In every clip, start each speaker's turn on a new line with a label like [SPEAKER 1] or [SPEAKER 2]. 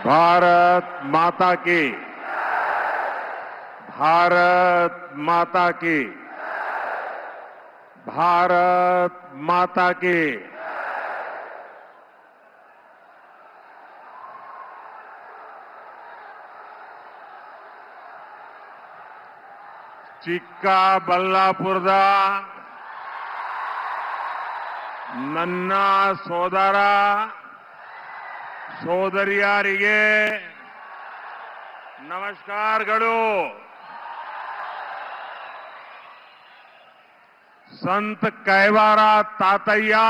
[SPEAKER 1] भारत माता की, भारत माता की, भारत माता की। ಚಿಕ್ಕಬಳ್ಳಾಪುರದ ನನ್ನ ಸೋದರ ಸೋದರಿಯರಿಗೆ ನಮಸ್ಕಾರಗಳು। संत कैवारा तातैया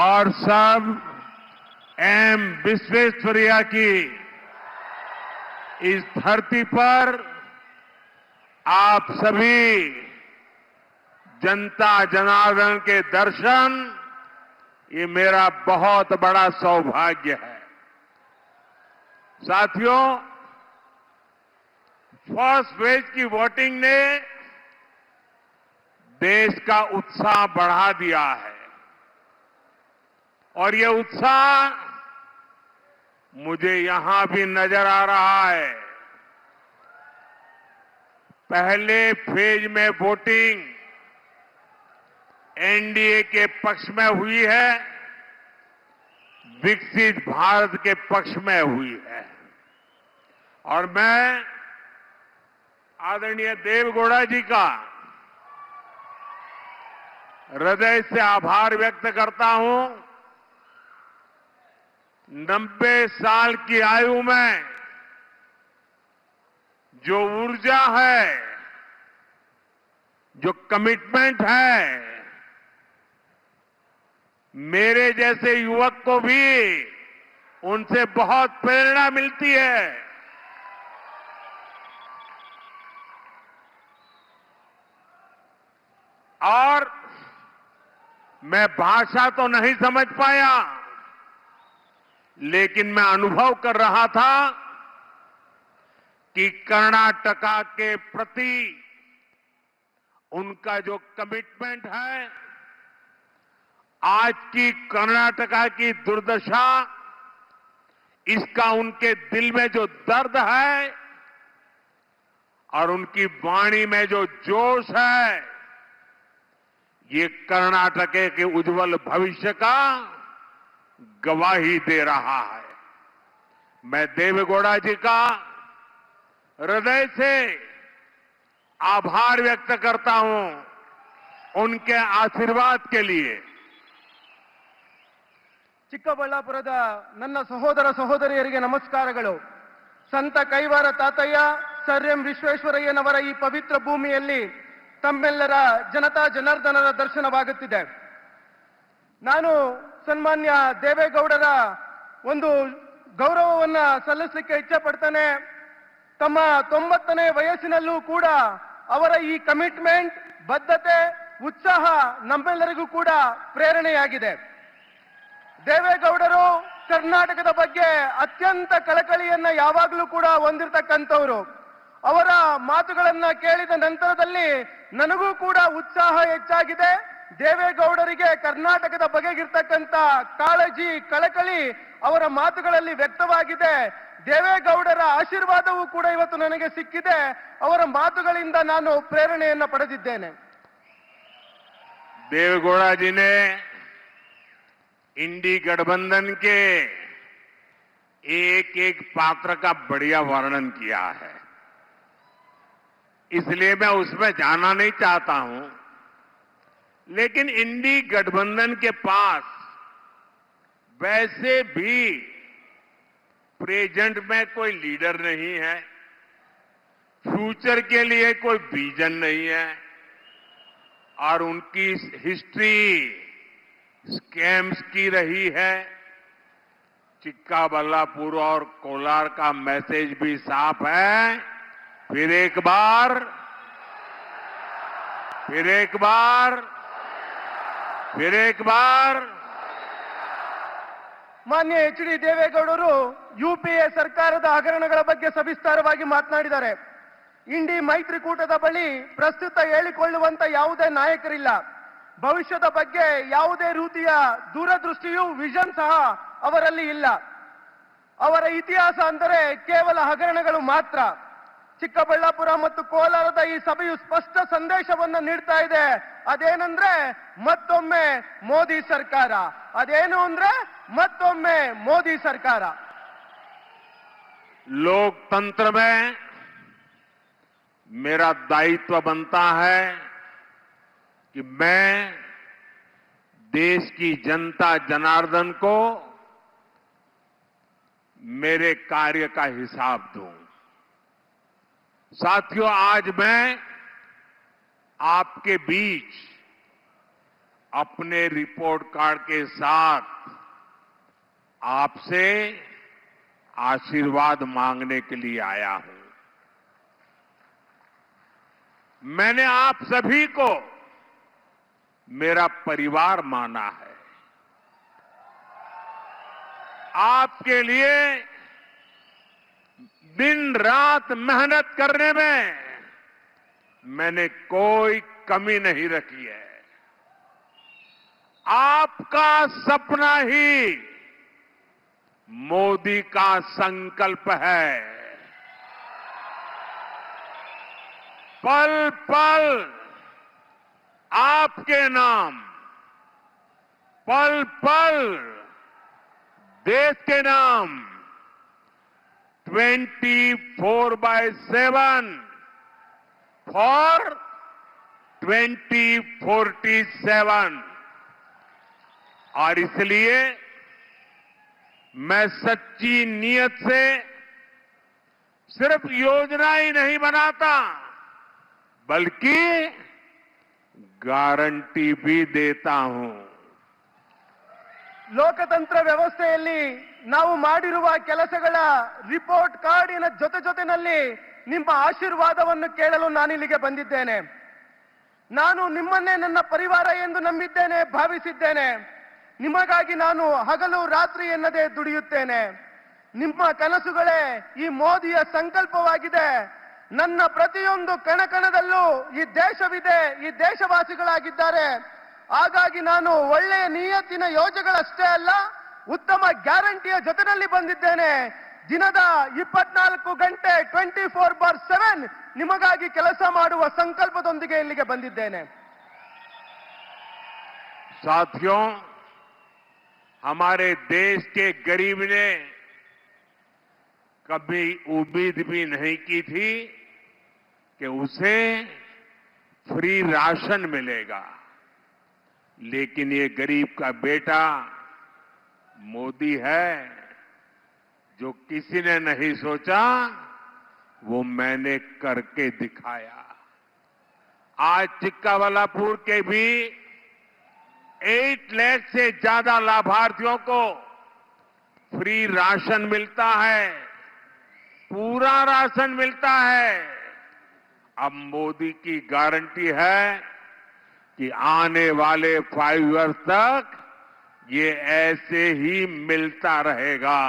[SPEAKER 1] और सब एम विश्वेश्वरैया की इस धरती पर आप सभी जनता जनार्दन के दर्शन, ये मेरा बहुत बड़ा सौभाग्य है। साथियों, फर्स्ट फेज की वोटिंग ने देश का उत्साह बढ़ा दिया है और ये उत्साह मुझे यहां भी नजर आ रहा है। पहले फेज में वोटिंग एनडीए के पक्ष में हुई है, विकसित भारत के पक्ष में हुई है और मैं आदरणीय देवेगौड़ा जी का हृदय से आभार व्यक्त करता हूं। 90 साल की आयु में जो ऊर्जा है, जो कमिटमेंट है, मेरे जैसे युवक को भी उनसे बहुत प्रेरणा मिलती है। और मैं भाषा तो नहीं समझ पाया, लेकिन मैं अनुभव कर रहा था कि कर्नाटका के प्रति उनका जो कमिटमेंट है, आज की कर्नाटका की दुर्दशा, इसका उनके दिल में जो दर्द है और उनकी वाणी में जो जोश है, ये कर्नाटक के उज्जवल भविष्य का गवाही दे रहा है। मैं देवेगौड़ा जी का हृदय से आभार व्यक्त करता हूं उनके आशीर्वाद के लिए।
[SPEAKER 2] ಚಿಕ್ಕಬಳ್ಳಾಪುರದ ನನ್ನ ಸಹೋದರ ಸಹೋದರಿಯರಿಗೆ ನಮಸ್ಕಾರಗಳು। ಸಂತ ಕೈವಾರ ತಾತಯ್ಯ ಸರ್ ಎಂ ವಿಶ್ವೇಶ್ವರಯ್ಯನವರ ಈ ಪವಿತ್ರ ಭೂಮಿಯಲ್ಲಿ ತಮ್ಮೆಲ್ಲರ ಜನತಾ ಜನಾರ್ದನರ ದರ್ಶನವಾಗುತ್ತಿದೆ। ನಾನು ಸನ್ಮಾನ್ಯ ದೇವೇಗೌಡರ ಒಂದು ಗೌರವವನ್ನ ಸಲ್ಲಿಸಲಿಕ್ಕೆ ಇಚ್ಛೆ ಪಡ್ತೇನೆ। ತಮ್ಮ 90ನೇ ವಯಸ್ಸಿನಲ್ಲೂ ಕೂಡ ಅವರ ಈ ಕಮಿಟ್ಮೆಂಟ್, ಬದ್ಧತೆ, ಉತ್ಸಾಹ ನಮ್ಮೆಲ್ಲರಿಗೂ ಕೂಡ ಪ್ರೇರಣೆಯಾಗಿದೆ। ದೇವೇಗೌಡರು ಕರ್ನಾಟಕದ ಬಗ್ಗೆ ಅತ್ಯಂತ ಕಳಕಳಿಯನ್ನ ಯಾವಾಗಲೂ ಕೂಡ ಹೊಂದಿರತಕ್ಕಂಥವರು। ಅವರ ಮಾತುಗಳನ್ನ ಕೇಳಿದ ನಂತರದಲ್ಲಿ ನನಗೂ ಕೂಡ ಉತ್ಸಾಹ ಹೆಚ್ಚಾಗಿದೆ। ದೇವೇಗೌಡರಿಗೆ ಕರ್ನಾಟಕದ ಬಗೆಗಿರ್ತಕ್ಕಂಥ ಕಾಳಜಿ, ಕಳಕಳಿ ಅವರ ಮಾತುಗಳಲ್ಲಿ ವ್ಯಕ್ತವಾಗಿದೆ। ದೇವೇಗೌಡರ ಆಶೀರ್ವಾದವೂ ಕೂಡ ಇವತ್ತು ನನಗೆ ಸಿಕ್ಕಿದೆ। ಅವರ ಮಾತುಗಳಿಂದ ನಾನು ಪ್ರೇರಣೆಯನ್ನ ಪಡೆದಿದ್ದೇನೆ।
[SPEAKER 1] देवेगौड़ा जी ने इंडी गठबंधन के एक एक पात्र का बढ़िया वर्णन किया है, इसलिए मैं उसमें जाना नहीं चाहता हूं। लेकिन इंडी गठबंधन के पास वैसे भी प्रेजेंट में कोई लीडर नहीं है, फ्यूचर के लिए कोई विजन नहीं है और उनकी हिस्ट्री स्कैम्स की रही है। चिक्काबल्लापुर और कोलार का मैसेज भी साफ है। फिर एक बार फिर एक बार
[SPEAKER 2] ಮಾನ್ಯ ಎಚ್ ಡಿ ದೇವೇಗೌಡರು ಯುಪಿಎ ಸರ್ಕಾರದ ಹಗರಣಗಳ ಬಗ್ಗೆ ಸವಿಸ್ತಾರವಾಗಿ ಮಾತನಾಡಿದ್ದಾರೆ। ಇಂಡಿ ಮೈತ್ರಿಕೂಟದ ಬಳಿ ಪ್ರಸ್ತುತ ಹೇಳಿಕೊಳ್ಳುವಂತ ಯಾವುದೇ ನಾಯಕರಿಲ್ಲ। ಭವಿಷ್ಯದ ಬಗ್ಗೆ ಯಾವುದೇ ರೀತಿಯ ದೂರದೃಷ್ಟಿಯೂ ವಿಷನ್ ಸಹ ಅವರಲ್ಲಿ ಇಲ್ಲ. ಅವರ ಇತಿಹಾಸ ಅಂದರೆ ಕೇವಲ ಹಗರಣಗಳು ಮಾತ್ರ. ಚಿಕ್ಕಬಳ್ಳಾಪುರ ಮತ್ತು ಕೋಲಾರದ ಈ ಸಭೆಯು ಸ್ಪಷ್ಟ ಸಂದೇಶವನ್ನು ನೀಡ್ತಾ ಇದೆ. ಅದೇನಂದ್ರೆ ಮತ್ತೊಮ್ಮೆ ಮೋದಿ ಸರ್ಕಾರ. ಅದೇನು ಅಂದ್ರೆ ಮತ್ತೊಮ್ಮೆ ಮೋದಿ ಸರ್ಕಾರ.
[SPEAKER 1] लोकतंत्र में मेरा दायित्व बनता है कि मैं देश की जनता जनार्दन को मेरे कार्य का हिसाब दूं। साथियों, आज मैं आपके बीच अपने रिपोर्ट कार्ड के साथ आपसे आशीर्वाद मांगने के लिए आया हूं। मैंने आप सभी को मेरा परिवार माना है। आपके लिए दिन रात मेहनत करने में मैंने कोई कमी नहीं रखी है। आपका सपना ही मोदी का संकल्प है। पल पल आपके नाम, पल पल देश के नाम 24/7 फॉर 2047। और इसलिए मैं सच्ची नीयत से सिर्फ योजना ही नहीं बनाता, बल्कि गारंटी भी देता हूं।
[SPEAKER 2] ಲೋಕತಂತ್ರ ವ್ಯವಸ್ಥೆಯಲ್ಲಿ ನಾವು ಮಾಡಿರುವ ಕೆಲಸಗಳ ರಿಪೋರ್ಟ್ ಕಾರ್ಡಿನ ಜೊತೆನಲ್ಲಿ ನಿಮ್ಮ ಆಶೀರ್ವಾದವನ್ನು ಕೇಳಲು ನಾನಿಲ್ಲಿಗೆ ಬಂದಿದ್ದೇನೆ. ನಾನು ನಿಮ್ಮನ್ನೇ ನನ್ನ ಪರಿವಾರ ಎಂದು ನಂಬಿದ್ದೇನೆ, ಭಾವಿಸಿದ್ದೇನೆ. ನಿಮಗಾಗಿ ನಾನು ಹಗಲು ರಾತ್ರಿ ಎನ್ನದೆ ದುಡಿಯುತ್ತೇನೆ. ನಿಮ್ಮ ಕನಸುಗಳೇ ಈ ಮೋದಿಯ ಸಂಕಲ್ಪವಾಗಿದೆ. ನನ್ನ ಪ್ರತಿಯೊಂದು ಕಣಕಣದಲ್ಲೂ ಈ ದೇಶವಿದೆ, ಈ ದೇಶವಾಸಿಗಳಾಗಿದ್ದಾರೆ. ಹಾಗಾಗಿ ನಾನು ಒಳ್ಳೆಯ ನಿಯತ್ತಿನ ಯೋಜನೆಗಳಷ್ಟೇ ಅಲ್ಲ, ಉತ್ತಮ ಗ್ಯಾರಂಟಿಯ ಜೊತೆಯಲ್ಲಿ ಬಂದಿದ್ದೇನೆ. ದಿನದ 24 ಗಂಟೆ 24/7 ನಿಮಗಾಗಿ ಕೆಲಸ ಮಾಡುವ ಸಂಕಲ್ಪದೊಂದಿಗೆ ಇಲ್ಲಿಗೆ ಬಂದಿದ್ದೇನೆ.
[SPEAKER 1] साथियों, हमारे देश के गरीब ने कभी उम्मीद भी नहीं की थी कि उसे फ्री राशन मिलेगा, लेकिन ये गरीब का बेटा मोदी है। जो किसी ने नहीं सोचा वो मैंने करके दिखाया। आज चिक्काबल्लापुर के भी 8 लाख से ज्यादा लाभार्थियों को फ्री राशन मिलता है, पूरा राशन मिलता है। अब मोदी की गारंटी है कि आने वाले 5 इयर्स तक ये ऐसे ही मिलता रहेगा।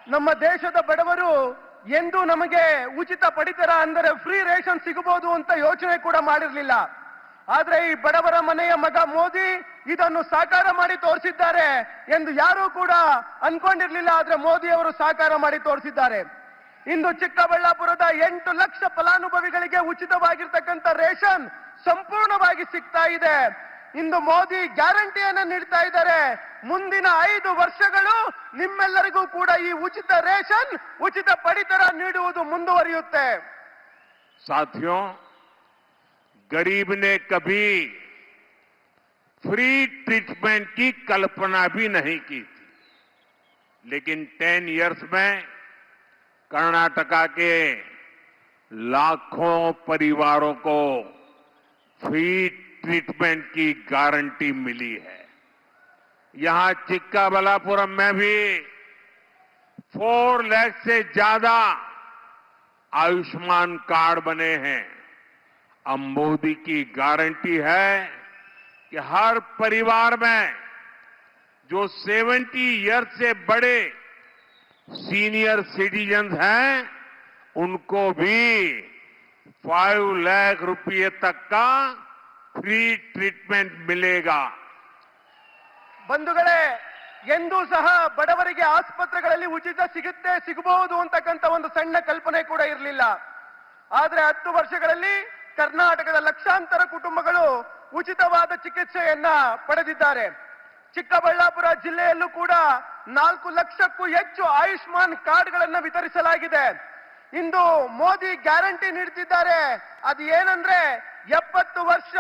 [SPEAKER 2] ನಮ್ಮ ದೇಶದ ಬಡವರು ಎಂದು ನಮಗೆ ಉಚಿತ ಪಡಿತರ ಅಂದರೆ ಫ್ರೀ ರೇಷನ್ ಸಿಗಬಹುದು ಅಂತ ಯೋಚನೆ ಕೂಡ ಮಾಡಿರಲಿಲ್ಲ. ಆದ್ರೆ ಈ ಬಡವರ ಮನೆಯ ಮಗ ಮೋದಿ ಇದನ್ನು ಸಾಕಾರ ಮಾಡಿ ತೋರಿಸಿದ್ದಾರೆ ಎಂದು ಯಾರೂ ಕೂಡ ಅನ್ಕೊಂಡಿರ್ಲಿಲ್ಲ. ಆದ್ರೆ ಮೋದಿ ಅವರು ಸಾಕಾರ ಮಾಡಿ ತೋರಿಸಿದ್ದಾರೆ. ಇಂದು ಚಿಕ್ಕಬಳ್ಳಾಪುರದ 8 ಲಕ್ಷ ಫಲಾನುಭವಿಗಳಿಗೆ ಉಚಿತವಾಗಿರ್ತಕ್ಕಂಥ ರೇಷನ್ ಸಂಪೂರ್ಣವಾಗಿ ಸಿಗ್ತಾ ಇದೆ. ಇಂದು ಮೋದಿ ಗ್ಯಾರಂಟಿಯನ್ನು ನೀಡ್ತಾ ಇದ್ದಾರೆ. ಮುಂದಿನ 5 ವರ್ಷಗಳು ನಿಮ್ಮೆಲ್ಲರಿಗೂ ಕೂಡ ಈ ಉಚಿತ ರೇಷನ್, ಉಚಿತ ಪಡಿತರ ನೀಡುವುದು ಮುಂದುವರಿಯುತ್ತೆ.
[SPEAKER 1] साथियों, गरीब ने कभी फ्री ट्रीटमेंट की कल्पना भी नहीं की थी, लेकिन 10 इयर्स में कर्नाटका के लाखों परिवारों को फ्री ट्रीटमेंट की गारंटी मिली है। यहां चिक्काबल्लापुरम में भी 4 लाख से ज्यादा आयुष्मान कार्ड बने हैं। अब मोदी की गारंटी है कि हर परिवार में जो 70 इयर्स से बड़े सीनियर सिटीजन हैं, उनको भी 5 लाख रुपए तक का फ्री ट्रीटमेंट मिलेगा।
[SPEAKER 2] ಬಂಧುಗಳೇ, ಎಂದೂ ಸಹ ಬಡವರಿಗೆ ಆಸ್ಪತ್ರೆಗಳಲ್ಲಿ ಉಚಿತ ಸಿಗಬಹುದು ಅಂತಕ್ಕಂಥ ಒಂದು ಸಣ್ಣ ಕಲ್ಪನೆ ಕೂಡ ಇರಲಿಲ್ಲ. ಆದ್ರೆ 10 ವರ್ಷಗಳಲ್ಲಿ ಕರ್ನಾಟಕದ ಲಕ್ಷಾಂತರ ಕುಟುಂಬಗಳು ಉಚಿತವಾದ ಚಿಕಿತ್ಸೆಯನ್ನ ಪಡೆದಿದ್ದಾರೆ. ಚಿಕ್ಕಬಳ್ಳಾಪುರ ಜಿಲ್ಲೆಯಲ್ಲೂ ಕೂಡ 4 ಲಕ್ಷಕ್ಕೂ ಹೆಚ್ಚು ಆಯುಷ್ಮಾನ್ ಕಾರ್ಡ್ಗಳನ್ನು ವಿತರಿಸಲಾಗಿದೆ. ಇಂದು ಮೋದಿ ಗ್ಯಾರಂಟಿ ನೀಡುತ್ತಿದ್ದಾರೆ. ಅದು ಏನಂದ್ರೆ 70 ವರ್ಷ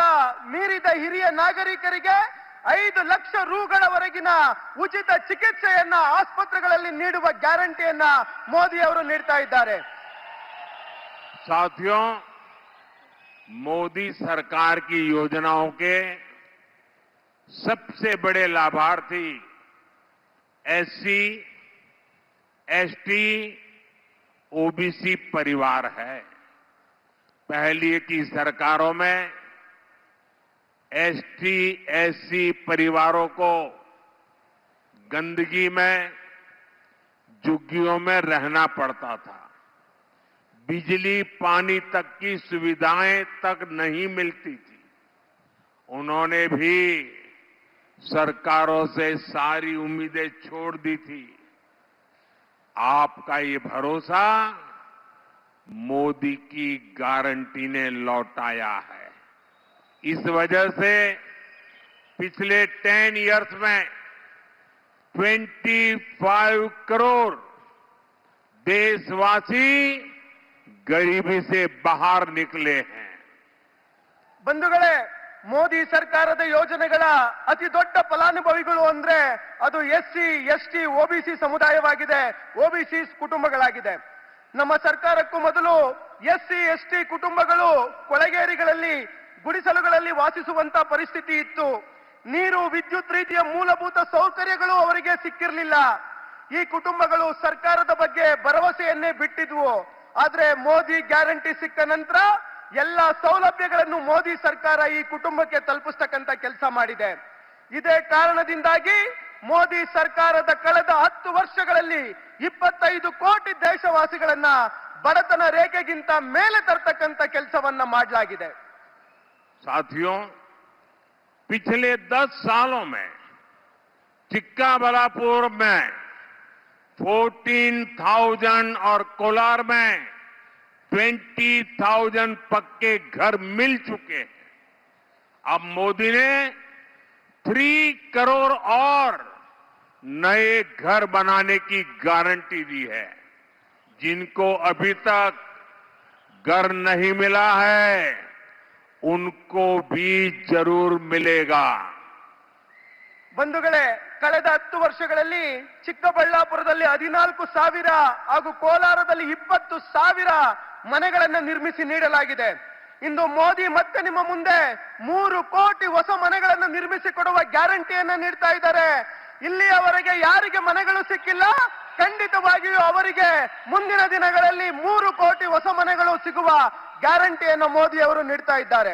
[SPEAKER 2] ಮೀರಿದ ಹಿರಿಯ ನಾಗರಿಕರಿಗೆ 5 ಲಕ್ಷ ರೂಗಳವರೆಗಿನ ಉಚಿತ ಚಿಕಿತ್ಸೆಯನ್ನ ಆಸ್ಪತ್ರೆಗಳಲ್ಲಿ ನೀಡುವ ಗ್ಯಾರಂಟಿಯನ್ನ ಮೋದಿ ಅವರು ನೀಡ್ತಾ ಇದ್ದಾರೆ.
[SPEAKER 1] साथियों, मोदी सरकार की योजनाओं के सबसे बड़े लाभार्थी एससी, एसटी, ओबीसी परिवार है। पहले की सरकारों में एसटी, एससी परिवारों को गंदगी में, झुग्गियों में रहना पड़ता था। बिजली पानी तक की सुविधाएं तक नहीं मिलती थी। उन्होंने भी सरकारों से सारी उम्मीदें छोड़ दी थी। आपका ये भरोसा मोदी की गारंटी ने लौटाया है। इस वजह से पिछले 10 इयर्स में 25 करोड़ देशवासी गरीबी से बाहर निकले हैं।
[SPEAKER 2] ಬಂಧುಗಳೇ, ಮೋದಿ ಸರ್ಕಾರದ ಯೋಜನೆಗಳ ಅತಿ ದೊಡ್ಡ ಫಲಾನುಭವಿಗಳು ಅಂದ್ರೆ ಅದು ಎಸ್ಸಿ, ಎಸ್ಟಿ, ಒಬಿಸಿ ಸಮುದಾಯವಾಗಿದೆ, ಒಬಿಸಿ ಕುಟುಂಬಗಳಾಗಿದೆ. ನಮ್ಮ ಸರ್ಕಾರಕ್ಕೂ ಮೊದಲು ಎಸ್ಸಿ, ಎಸ್ಟಿ ಕುಟುಂಬಗಳು ಕೊಳಗೇರಿಗಳಲ್ಲಿ, ಗುಡಿಸಲುಗಳಲ್ಲಿ ವಾಸಿಸುವಂತ ಪರಿಸ್ಥಿತಿ ಇತ್ತು. ನೀರು, ವಿದ್ಯುತ್ ರೀತಿಯ ಮೂಲಭೂತ ಸೌಕರ್ಯಗಳು ಅವರಿಗೆ ಸಿಕ್ಕಿರಲಿಲ್ಲ. ಈ ಕುಟುಂಬಗಳು ಸರ್ಕಾರದ ಬಗ್ಗೆ ಭರವಸೆಯನ್ನೇ ಬಿಟ್ಟಿದ್ವು. ಆದ್ರೆ ಮೋದಿ ಗ್ಯಾರಂಟಿ ಸಿಕ್ಕ ನಂತರ ಎಲ್ಲ ಸೌಲಭ್ಯಗಳನ್ನು ಮೋದಿ ಸರ್ಕಾರ ಈ ಕುಟುಂಬಕ್ಕೆ ತಲುಪಿಸ್ತಕ್ಕಂಥ ಕೆಲಸ ಮಾಡಿದೆ. ಇದೇ ಕಾರಣದಿಂದಾಗಿ ಮೋದಿ ಸರ್ಕಾರದ ಕಳೆದ 10 ವರ್ಷಗಳಲ್ಲಿ 25 ಕೋಟಿ ದೇಶವಾಸಿಗಳನ್ನ ಬಡತನ ರೇಖೆಗಿಂತ ಮೇಲೆ ತರ್ತಕ್ಕಂಥ ಕೆಲಸವನ್ನ ಮಾಡಲಾಗಿದೆ.
[SPEAKER 1] साथियों, पिछले 10 सालों में चिक्काबलापुर में 14,000 और कोलार में 20,000 पक्के घर मिल चुके हैं। अब मोदी ने 3 करोड़ और नए घर बनाने की गारंटी दी है। जिनको अभी तक घर नहीं मिला है उनको भी जरूर मिलेगा।
[SPEAKER 2] ಬಂಧುಗಳೇ, ಕಳೆದ 10 ವರ್ಷಗಳಲ್ಲಿ ಚಿಕ್ಕಬಳ್ಳಾಪುರದಲ್ಲಿ 14,000 ಹಾಗೂ ಕೋಲಾರದಲ್ಲಿ 20,000 ಮನೆಗಳನ್ನು ನಿರ್ಮಿಸಿ ನೀಡಲಾಗಿದೆ. ಇಂದು ಮೋದಿ ಮತ್ತೆ ನಿಮ್ಮ ಮುಂದೆ 3 ಕೋಟಿ ಹೊಸ ಮನೆಗಳನ್ನು ನಿರ್ಮಿಸಿ ಕೊಡುವ ಗ್ಯಾರಂಟಿಯನ್ನ ನೀಡ್ತಾ ಇದ್ದಾರೆ. ಇಲ್ಲಿಯವರೆಗೆ ಯಾರಿಗೆ ಮನೆಗಳು ಸಿಕ್ಕಿಲ್ಲ, ಖಂಡಿತವಾಗಿಯೂ ಅವರಿಗೆ ಮುಂದಿನ ದಿನಗಳಲ್ಲಿ 3 ಕೋಟಿ ಹೊಸ ಮನೆಗಳು ಸಿಗುವ ಗ್ಯಾರಂಟಿಯನ್ನು ಮೋದಿ ಅವರು ನೀಡ್ತಾ ಇದ್ದಾರೆ.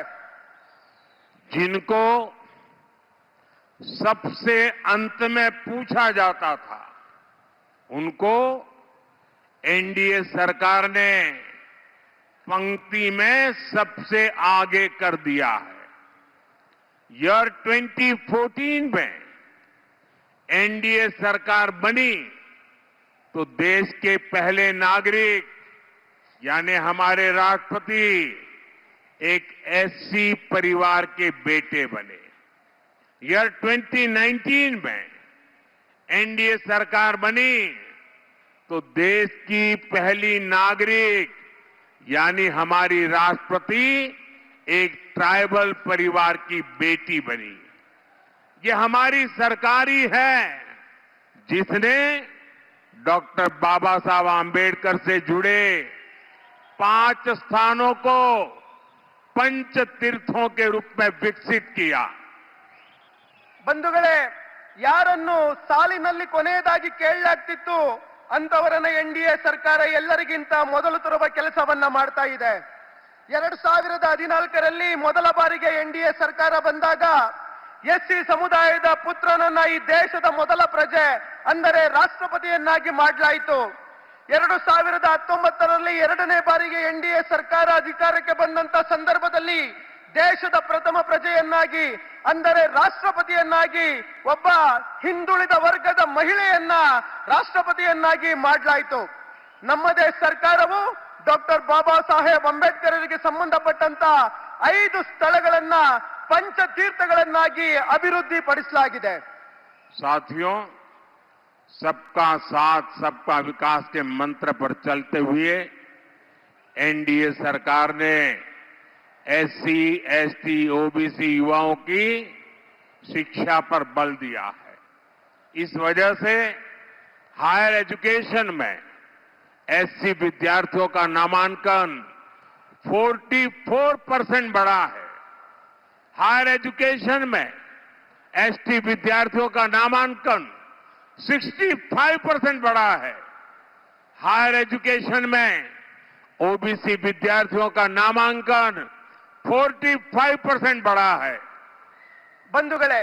[SPEAKER 1] जिनको सबसे अंत में पूछा जाता था उनको एनडीए सरकार ने पंक्ति में सबसे आगे कर दिया है। ईयर 2014 में एनडीए सरकार बनी तो देश के पहले नागरिक यानी हमारे राष्ट्रपति एक एससी परिवार के बेटे बने। ईयर 2019 में एनडीए सरकार बनी तो देश की पहली नागरिक यानी हमारी राष्ट्रपति एक ट्राइबल परिवार की बेटी बनी। ये हमारी सरकार ही है जिसने डॉक्टर बाबा साहब आंबेडकर से जुड़े 5 स्थानों को पंच तीर्थों के रूप में विकसित किया।
[SPEAKER 2] ಬಂಧುಗಳೇ, ಯಾರನ್ನು ಸಾಲಿನಲ್ಲಿ ಕೊನೆಯದಾಗಿ ಕೇಳಲಾಗ್ತಿತ್ತು ಅಂತವರನ್ನ ಎನ್ಡಿಎ ಸರ್ಕಾರ ಎಲ್ಲರಿಗಿಂತ ಮೊದಲು ತರುವ ಕೆಲಸವನ್ನ ಮಾಡ್ತಾ ಇದೆ. 2014ರಲ್ಲಿ ಮೊದಲ ಬಾರಿಗೆ ಎನ್ಡಿಎ ಸರ್ಕಾರ ಬಂದಾಗ ಎಸ್ಸಿ ಸಮುದಾಯದ ಪುತ್ರನನ್ನ ಈ ದೇಶದ ಮೊದಲ ಪ್ರಜೆ ಅಂದರೆ ರಾಷ್ಟ್ರಪತಿಯನ್ನಾಗಿ ಮಾಡಲಾಯಿತು. 2019ರಲ್ಲಿ 2ನೇ ಬಾರಿಗೆ ಎನ್ಡಿಎ ಸರ್ಕಾರ ಅಧಿಕಾರಕ್ಕೆ ಬಂದಂತ ಸಂದರ್ಭದಲ್ಲಿ ದೇಶದ ಪ್ರಥಮ ಪ್ರಜೆಯನ್ನಾಗಿ ಅಂದರೆ ರಾಷ್ಟ್ರಪತಿಯನ್ನಾಗಿ ಒಬ್ಬ ಹಿಂದುಳಿದ ವರ್ಗದ ಮಹಿಳೆಯನ್ನ ರಾಷ್ಟ್ರಪತಿಯನ್ನಾಗಿ ಮಾಡಲಾಯಿತು. ನಮ್ಮದೇ ಸರ್ಕಾರವು ಡಾಕ್ಟರ್ ಬಾಬಾ ಸಾಹೇಬ್ ಅಂಬೇಡ್ಕರ್ಗೆ ಸಂಬಂಧಪಟ್ಟಂತ 5 ಸ್ಥಳಗಳನ್ನ ಪಂಚತೀರ್ಥಗಳನ್ನಾಗಿ ಅಭಿವೃದ್ಧಿಪಡಿಸಲಾಗಿದೆ.
[SPEAKER 1] साथियों, सबका साथ सबका विकास के मंत्र पर चलते हुए एनडीए सरकार ने एससी, एसटी, ओबीसी युवाओं की शिक्षा पर बल दिया है. इस वजह से हायर एजुकेशन में एससी विद्यार्थियों का नामांकन 44% बढ़ा है. हायर एजुकेशन में एसटी विद्यार्थियों का नामांकन 65% बढ़ा है. हायर एजुकेशन में ओबीसी विद्यार्थियों का नामांकन 45% बढ़ा है.
[SPEAKER 2] ಬಂಧುಗಳೇ,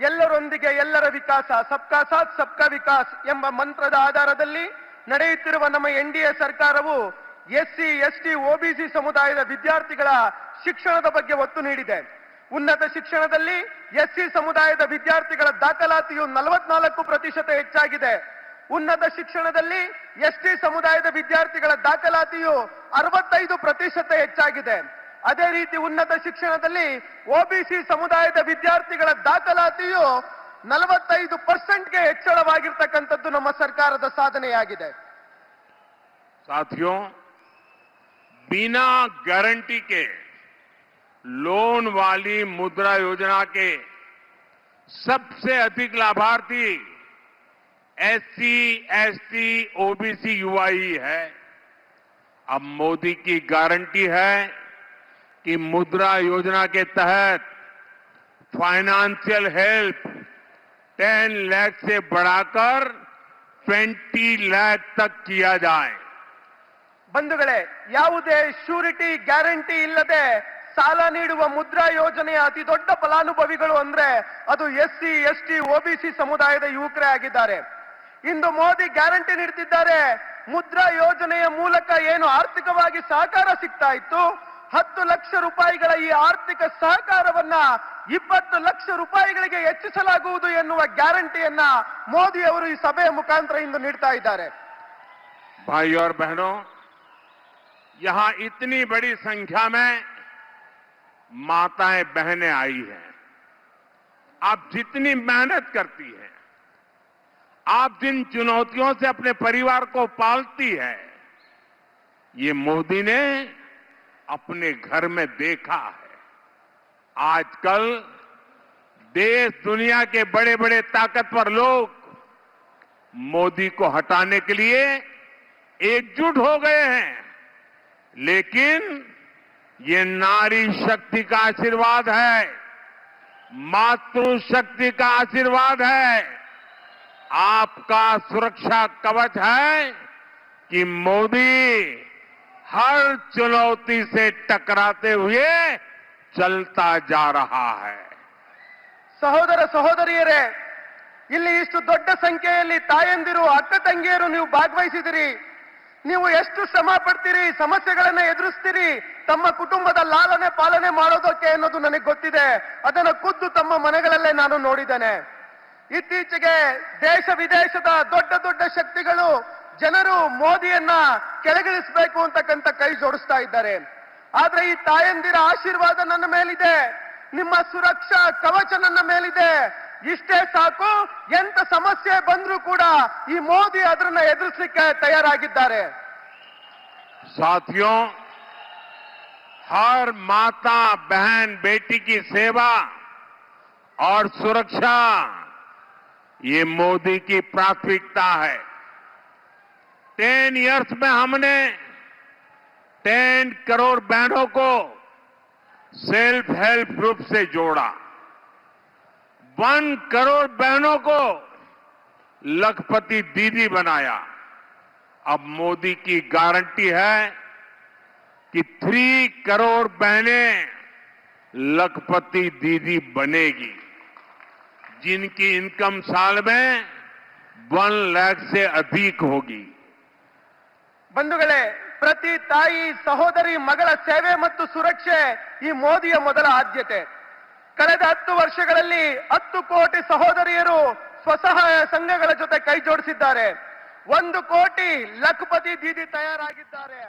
[SPEAKER 2] ಎಲ್ಲರೊಂದಿಗೆ ಎಲ್ಲರ ವಿಕಾಸ, ಸಬ್ಕಾ ಸಾಥ್ ಸಬ್ಕಾ ವಿಕಾಸ್ ಎಂಬ ಮಂತ್ರದ ಆಧಾರದಲ್ಲಿ ನಡೆಯುತ್ತಿರುವ ನಮ್ಮ ಎನ್ಡಿಎ ಸರ್ಕಾರವು ಎಸ್ಸಿ, ಎಸ್ಟಿ, ಒಬಿಸಿ ಸಮುದಾಯದ ವಿದ್ಯಾರ್ಥಿಗಳ ಶಿಕ್ಷಣದ ಬಗ್ಗೆ ಒತ್ತು ನೀಡಿದೆ. ಉನ್ನತ ಶಿಕ್ಷಣದಲ್ಲಿ ಎಸ್ಸಿ ಸಮುದಾಯದ ವಿದ್ಯಾರ್ಥಿಗಳ ದಾಖಲಾತಿಯು 44% ಹೆಚ್ಚಾಗಿದೆ. ಉನ್ನತ ಶಿಕ್ಷಣದಲ್ಲಿ ಎಸ್ಟಿ ಸಮುದಾಯದ ವಿದ್ಯಾರ್ಥಿಗಳ ದಾಖಲಾತಿಯು 65% ಹೆಚ್ಚಾಗಿದೆ. ಅದೇ ರೀತಿ ಉನ್ನತ ಶಿಕ್ಷಣದಲ್ಲಿ ಒಬಿಸಿ ಸಮುದಾಯದ ವಿದ್ಯಾರ್ಥಿಗಳ ದಾಖಲಾತಿಯು 45%ಗೆ ಹೆಚ್ಚಳವಾಗಿರ್ತಕ್ಕಂಥದ್ದು ನಮ್ಮ ಸರ್ಕಾರದ ಸಾಧನೆಯಾಗಿದೆ.
[SPEAKER 1] साथियों, बिना गारंटी के लोन वाली मुद्रा योजना के सबसे अधिक लाभार्थी एससी, एसटी, ओबीसी युवा ही है. अब मोदी की गारंटी है कि मुद्रा योजना के तहत फाइनेंशियल हेल्प 10 लाख से बढ़ाकर 20 लाख तक किया जाए.
[SPEAKER 2] ಬಂಧುಗಳೇ, ಯಾವುದೇ ಶ್ಯೂರಿಟಿ ಗ್ಯಾರಂಟಿ ಇಲ್ಲದೆ ಸಾಲ ನೀಡುವ ಮುದ್ರಾ ಯೋಜನೆಯ ಅತಿ ದೊಡ್ಡ ಫಲಾನುಭವಿಗಳು ಅಂದ್ರೆ ಅದು ಎಸ್ಸಿ, ಎಸ್ಟಿ, ಒಬಿಸಿ ಸಮುದಾಯದ ಯುವಕರೇ ಆಗಿದ್ದಾರೆ. ಇಂದು ಮೋದಿ ಗ್ಯಾರಂಟಿ ನೀಡುತ್ತಿದ್ದಾರೆ. ಮುದ್ರಾ ಯೋಜನೆಯ ಮೂಲಕ ಏನು ಆರ್ಥಿಕವಾಗಿ ಸಹಕಾರ ಸಿಗ್ತಾ ಇತ್ತು, 10 ಲಕ್ಷ ರೂಪಾಯಿಗಳ ಈ ಆರ್ಥಿಕ ಸಹಕಾರವನ್ನ 20 ಲಕ್ಷ ರೂಪಾಯಿಗಳಿಗೆ ಹೆಚ್ಚಿಸಲಾಗುವುದು ಎನ್ನುವ ಗ್ಯಾರಂಟಿಯನ್ನ ಮೋದಿ ಅವರು ಈ ಸಭೆಯ ಮುಖಾಂತರ ಇಂದು ನೀಡ್ತಾ ಇದ್ದಾರೆ.
[SPEAKER 1] भाई और बहनों, यहां इतनी बड़ी संख्या में माताएं बहनें आई हैं. आप जितनी मेहनत करती हैं, आप जिन चुनौतियों से अपने परिवार को पालती है, ये मोदी ने अपने घर में देखा है. आजकल देश दुनिया के बड़े बड़े ताकतवर लोग मोदी को हटाने के लिए एकजुट हो गए हैं, लेकिन ये नारी शक्ति का आशीर्वाद है, मातृशक्ति का आशीर्वाद है, आपका सुरक्षा कवच है कि मोदी हर चुनौती से टकराते हुए चलता जा रहा है.
[SPEAKER 2] ಸಹೋದರ ಸಹೋದರಿಯರೇ, ಇಲ್ಲಿ ಇಷ್ಟು ದೊಡ್ಡ ಸಂಖ್ಯೆಯಲ್ಲಿ ತಾಯಂದಿರು, ಅಕ್ಕ ತಂಗಿಯರು ನೀವು ಭಾಗವಹಿಸಿದಿರಿ. ನೀವು ಎಷ್ಟು ಶ್ರಮ ಪಡ್ತೀರಿ, ಸಮಸ್ಯೆಗಳನ್ನ ಎದುರಿಸ್ತೀರಿ, ತಮ್ಮ ಕುಟುಂಬದ ಲಾಲನೆ ಪಾಲನೆ ಮಾಡೋದಕ್ಕೆ ಅನ್ನೋದು ನನಗೆ ಗೊತ್ತಿದೆ. ಅದನ್ನು ಖುದ್ದು ತಮ್ಮ ಮನೆಗಳಲ್ಲೇ ನಾನು ನೋಡಿದ್ದೇನೆ. ಇತ್ತೀಚೆಗೆ ದೇಶ ವಿದೇಶದ ದೊಡ್ಡ ದೊಡ್ಡ ಶಕ್ತಿಗಳು ಜನರು ಮೋದಿಯನ್ನ ಕೆಳಗಿಳಿಸಬೇಕು ಅಂತಕ್ಕಂಥ ಕೈ ಜೋಡಿಸ್ತಾ ಇದ್ದಾರೆ. ಆದ್ರೆ ಈ ತಾಯಂದಿರ ಆಶೀರ್ವಾದ ನನ್ನ ಮೇಲಿದೆ, ನಿಮ್ಮ ಸುರಕ್ಷಾ ಕವಚ ನನ್ನ ಮೇಲಿದೆ. ಇಷ್ಟೇ ಸಾಕು, ಎಂತ ಸಮಸ್ಯೆ ಬಂದ್ರೂ ಕೂಡ ಈ ಮೋದಿ ಅದನ್ನ ಎದುರಿಸಲಿಕ್ಕೆ ತಯಾರಾಗಿದ್ದಾರೆ.
[SPEAKER 1] साथियों, हर माता, बहन, बेटी की सेवा और सुरक्षा ये मोदी की प्राथमिकता है. 10 इयर्स में हमने 10 करोड़ बहनों को सेल्फ हेल्प ग्रुप से जोड़ा. 1 करोड़ बहनों को लखपति दीदी बनाया. अब मोदी की गारंटी है कि 3 करोड़ बहनें लखपति दीदी बनेगी, जिनकी इनकम साल में 1 लाख से अधिक होगी.
[SPEAKER 2] ಬಂಧುಗಳೇ, ಪ್ರತಿ ತಾಯಿ ಸಹೋದರಿ ಮಗಳ ಸೇವೆ ಮತ್ತು ಸುರಕ್ಷೆ ಈ ಮೋದಿಯ ಮೊದಲ ಆದ್ಯತೆ. ಕಳೆದ 10 ವರ್ಷಗಳಲ್ಲಿ 10 ಕೋಟಿ ಸಹೋದರಿಯರು ಸ್ವಸಹಾಯ ಸಂಘಗಳ ಜೊತೆ ಕೈ ಜೋಡಿಸಿದ್ದಾರೆ. 1 ಕೋಟಿ ಲಖಪತಿ ದೀದಿ ತಯಾರಾಗಿದ್ದಾರೆ.